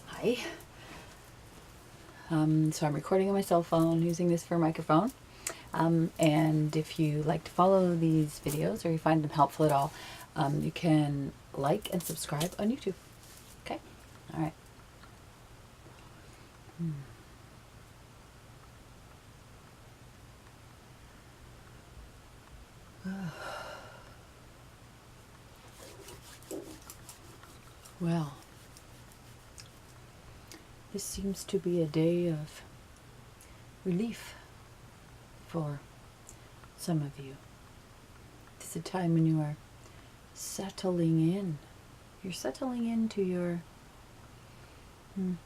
Hi. So I'm recording on my cell phone using this for a microphone. And if you like to follow these videos or you find them helpful at all, you can like and subscribe on YouTube. Okay? All right. Well, this seems to be a day of relief for some of you. It's a time when you are settling in. You're settling into your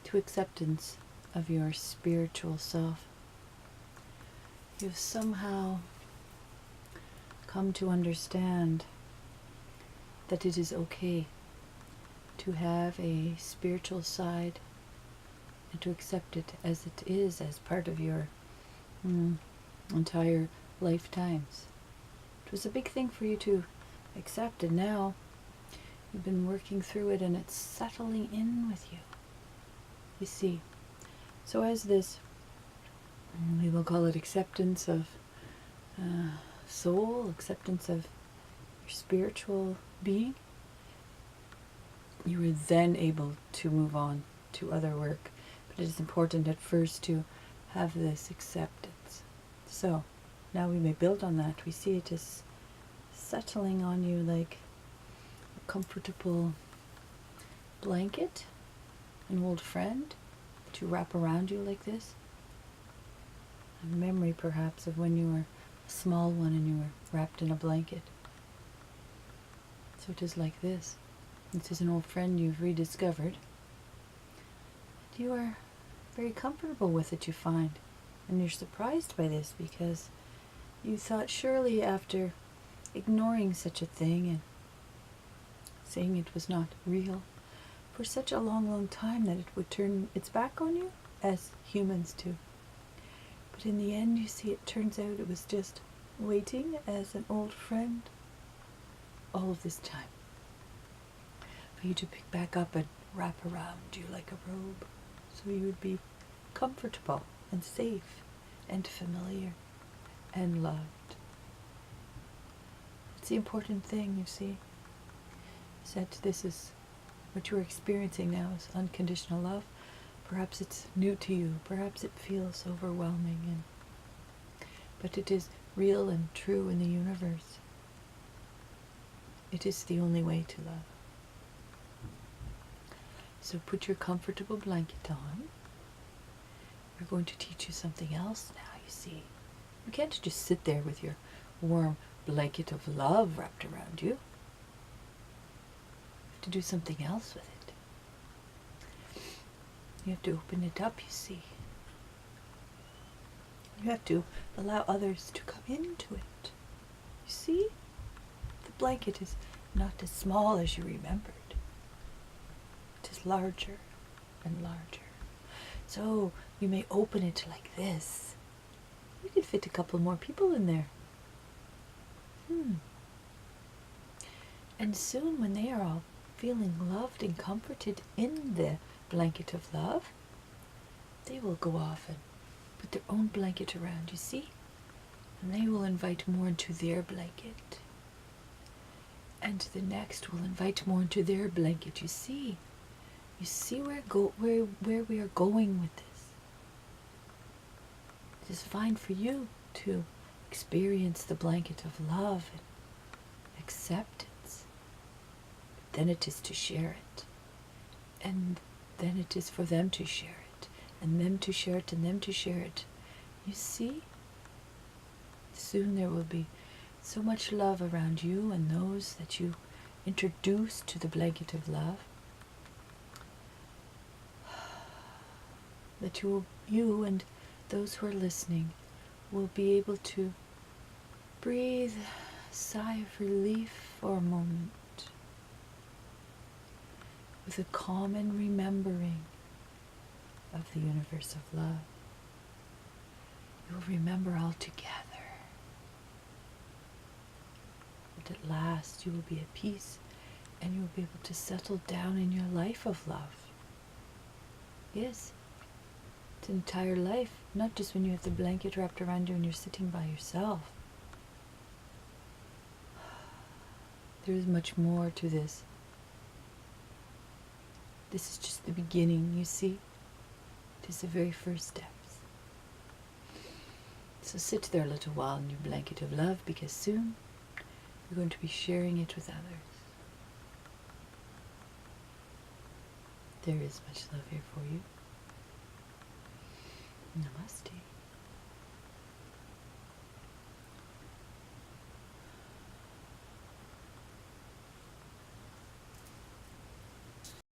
to acceptance of your spiritual self. You've somehow come to understand that it is okay to have a spiritual side and to accept it as it is, as part of your entire lifetimes. It was a big thing for you to accept, and now you've been working through it and it's settling in with you. You see. So as this, we will call it acceptance of soul, acceptance of your spiritual being, you are then able to move on to other work. But it is important at first to have this acceptance. So now we may build on that. We see it as settling on you like a comfortable blanket, an old friend that you wrap around you like this. A memory perhaps of when you were a small one and you were wrapped in a blanket. So it is like this. This is an old friend you've rediscovered. You are very comfortable with it, you find. And you're surprised by this because you thought surely after ignoring such a thing and saying it was not real for such a long, long time that it would turn its back on you, as humans do. But in the end, you see, it turns out it was just waiting as an old friend all of this time for you to pick back up and wrap around you like a robe, so you would be comfortable and safe and familiar and loved. It's the important thing, you see, is that this is what you're experiencing now is unconditional love. Perhaps it's new to you, perhaps it feels overwhelming, but it is real and true in the universe. It is the only way to love. So put your comfortable blanket on. We're going to teach you something else now, you see. You can't just sit there with your warm blanket of love wrapped around you. You have to do something else with it. You have to open it up, you see. You have to allow others to come into it. You see? The blanket is not as small as you remembered. It is larger and larger. So you may open it like this. You could fit a couple more people in there. And soon when they are all feeling loved and comforted in the blanket of love, they will go off and put their own blanket around, you see? And they will invite more into their blanket. And the next will invite more into their blanket, you see? You see where we are going with this. It is fine for you to experience the blanket of love and acceptance. But then it is to share it. And then it is for them to share it. And them to share it and them to share it. You see? Soon there will be so much love around you and those that you introduce to the blanket of love, that you and those who are listening will be able to breathe a sigh of relief for a moment with a common remembering of the universe of love. You will remember all together that at last you will be at peace and you'll be able to settle down in your life of love. Yes, it's an entire life, not just when you have the blanket wrapped around you and you're sitting by yourself. There is much more to this. This is just the beginning, you see. It is the very first steps. So sit there a little while in your blanket of love, because soon you're going to be sharing it with others. There is much love here for you. Namaste.